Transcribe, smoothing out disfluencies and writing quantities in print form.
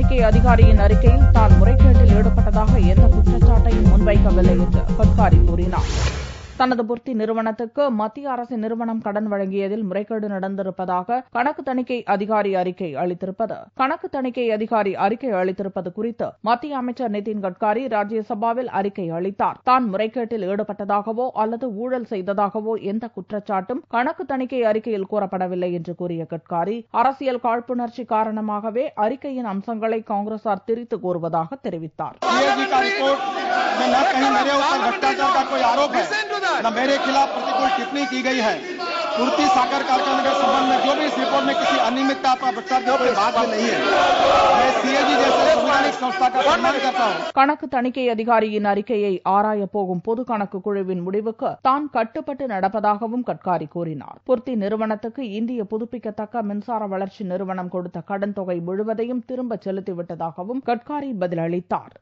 தணிக்கை அதிகாரியின் அறிக்கையில் தான் முறைகேட்டில் ஈடுபட்டதாக எந்த குற்றச்சாட்டையும் முன்வைக்கவில்லை என்று கட்காரி கூறினார். தனது புர்த்தி நிறுவனத்துக்கு மத்திய அரசின் நிறுவனம் கடன் வழங்கியதில் முறைகேடு நடந்திருப்பதாக கணக்கு தணிக்கை அதிகாரி அறிக்கை அளித்திருப்பது குறித்து மத்திய அமைச்சர் நிதின் கட்காரி ராஜ்யசபாவில் அறிக்கை அளித்தார். தான் முறைகேட்டில் ஈடுபட்டதாகவோ அல்லது ஊழல் செய்ததாகவோ எந்த குற்றச்சாட்டும் கணக்கு தணிக்கை அறிக்கையில் கூறப்படவில்லை என்று கூறிய கட்காரி, அரசியல் காழ்ப்புணர்ச்சி காரணமாகவே அறிக்கையின் அம்சங்களை காங்கிரசார் திரித்து கூறுவதாக தெரிவித்தார். न मेरे खिलाफ प्रतिकूल टिप्पणी की गई है। पूर्ति सागर कारखाने के संबंध में जो भी इस रिपोर्ट में किसी अनियमितता पर भ्रष्टाचार की बात नहीं है। मैं सीएजी जैसे संवैधानिक संस्था का सम्मान करता हूं. கணக்கு தணிக்கை அதிகாரியின் அறிக்கையை ஆராய போகும் பொது கணக்கு குழுவின் முடிவுக்கு தான் கட்டுப்பட்டு நடப்பதாகவும் கட்காரி கூறினார். புர்த்தி நிறுவனத்துக்கு இந்திய புதுப்பிக்கத்தக்க மின்சார வளர்ச்சி நிறுவனம் கொடுத்த கடன் தொகை முழுவதையும் திரும்ப செலுத்திவிட்டதாகவும் கட்காரி பதிலளித்தார்.